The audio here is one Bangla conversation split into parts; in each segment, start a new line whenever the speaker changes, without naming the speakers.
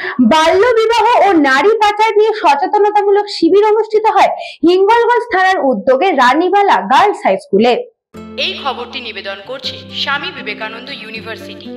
বাল্য বিবাহ ও নারী পাচার নিয়ে সচেতনতামূলক শিবির অনুষ্ঠিত হয় হিঙ্গলগঞ্জ থানার উদ্যোগে রানীবালা গার্লস হাই স্কুলে।
এই খবরটি নিবেদন করছে স্বামী বিবেকানন্দ ইউনিভার্সিটি,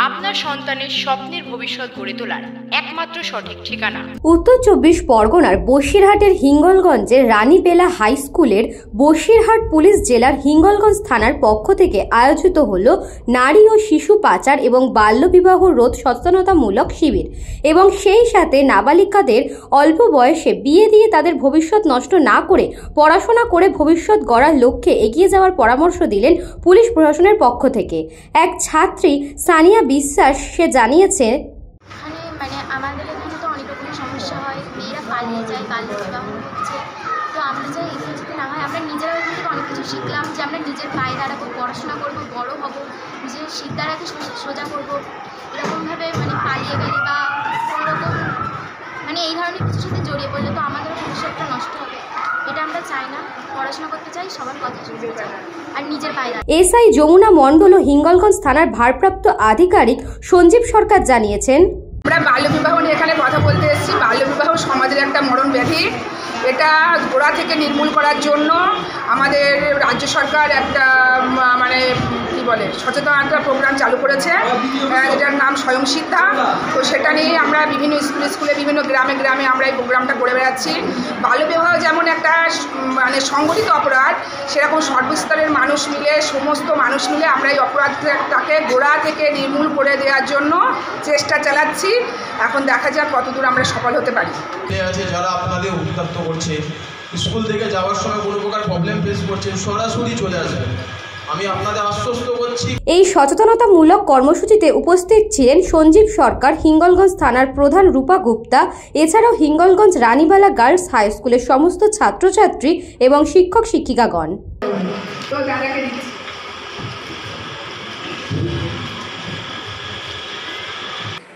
আপনার সন্তানের স্বপ্নের ভবিষ্যৎ গড়ে তোলার একমাত্র সঠিক ঠিকানা।
উত্তর 24 পরগনার বসিরহাটের হিঙ্গলগঞ্জের রানীবেলা হাই স্কুলের বসিরহাট পুলিশ জেলার হিঙ্গলগঞ্জ থানার পক্ষ থেকে আয়োজিত হলো নারী ও শিশু পাচার এবং বাল্যবিবাহ রোধ সচেতনতামূলক শিবির এবং সেই সাথে নাবালিকাদের অল্প বয়সে বিয়ে দিয়ে তাদের ভবিষ্যৎ নষ্ট না করে পড়াশোনা করে ভবিষ্যৎ গড়ার লক্ষ্যে এগিয়ে যাওয়ার পরামর্শ দিলেন পুলিশ প্রশাসনের পক্ষ থেকে। এক ছাত্রী সানিয়া বিশ্বাস সে জানিয়েছে,
মানে আমাদের এখানে তো অনেক রকমের সমস্যা হয়, মেয়েরা পালিয়ে যায়, বাল্য বিবাহ হচ্ছে। তো আমরা চাই এগুলো যদি না হয়, আমরা নিজেরাও এখান থেকে অনেক কিছু শিখলাম যে আমরা নিজের পায়ে দাঁড়াবো, পড়াশোনা করবো, বড় হবো, নিজের শিক্ষাটাকে সোজা করবো। এরকমভাবে মানে পালিয়ে গেলে বা কোনোরকম মানে এই ধরনের কিছুর সাথে জড়িয়ে পড়লে তো আমাদেরও ভবিষ্যৎটা নষ্ট হবে। এটা আমরা চাই না, পড়াশোনা করতে চাই, সবার কথা শুনতে চাই আর নিজের পায়ে দাঁড়াতে।
এসআই যমুনা মণ্ডল ও হিঙ্গলগঞ্জ থানার ভারপ্রাপ্ত আধিকারিক সঞ্জীব সরকার জানিয়েছেন,
আমরা বাল্যবিবাহ নিয়ে এখানে কথা বলতে এসেছি। বাল্যবিবাহ সমাজের একটা মরণ ব্যাধি, এটা গোড়া থেকে নির্মূল করার জন্য আমাদের রাজ্য সরকার একটা মানে কি বলে সচেতনতা প্রোগ্রাম চালু করেছে, যেটার নাম স্বয়ং সিদ্ধা। তো সেটা নিয়ে আমরা বিভিন্ন স্কুলে বিভিন্ন গ্রামে গ্রামে আমরা এই প্রোগ্রামটা করে বেড়াচ্ছি। বাল্যবিবাহ যেমন একটা মানে সংগঠিত অপরাধ, সেরকম সর্বস্তরের মানুষ মিলে, সমস্ত মানুষ মিলে আমরা এই অপরাধটাকে গোড়া থেকে নির্মূল করে দেওয়ার জন্য চেষ্টা চালাচ্ছি। এখন দেখা যাক কতদূর আমরা সফল হতে পারি।
যারা আপনাদের উত্তপ্ত করছে, স্কুল থেকে যাওয়ার সময় কোনো প্রকার প্রবলেম ফেস করছে, সরাসরি চলে আসবেন, আমি আপনাদের আশ্বস্ত করছি।
এই সচেতনতামূলক কর্মসূচিতে উপস্থিত ছিলেন সঞ্জীব সরকার, হিঙ্গলগঞ্জ থানার প্রধান রূপা গুপ্তা, এছাড়াও হিঙ্গলগঞ্জ রানীবালা গার্লস হাই স্কুলের সমস্ত ছাত্রছাত্রী এবং শিক্ষক শিক্ষিকাগণ।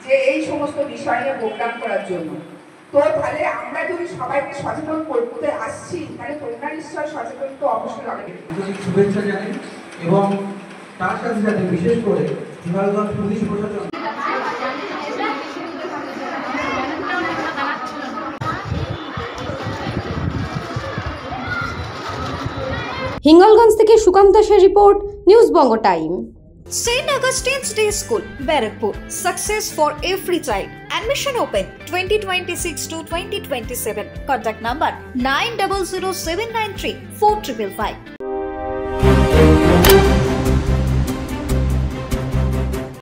যে এই সমস্ত বিষয় নিয়ে প্রোগ্রাম করার জন্য, তো তাহলে আমরা যদি সবাইকে সচেতন করতে আসছি, তাহলে তোমরা নিশ্চয় সচেতন তো অবশ্যই হবে।
শুভেচ্ছা জানাই এবং তার সাথে সাথে বিশেষ করে হিঙ্গলগঞ্জ পুলিশ প্রশাসন
হিঙ্গলগঞ্জ থেকে সুকান্ত দাসের report, news Banga time.
St. Augustine's Day School, Barakpur. Success for every child. Admission open 2026 to 2027. Contact number 900793 4555.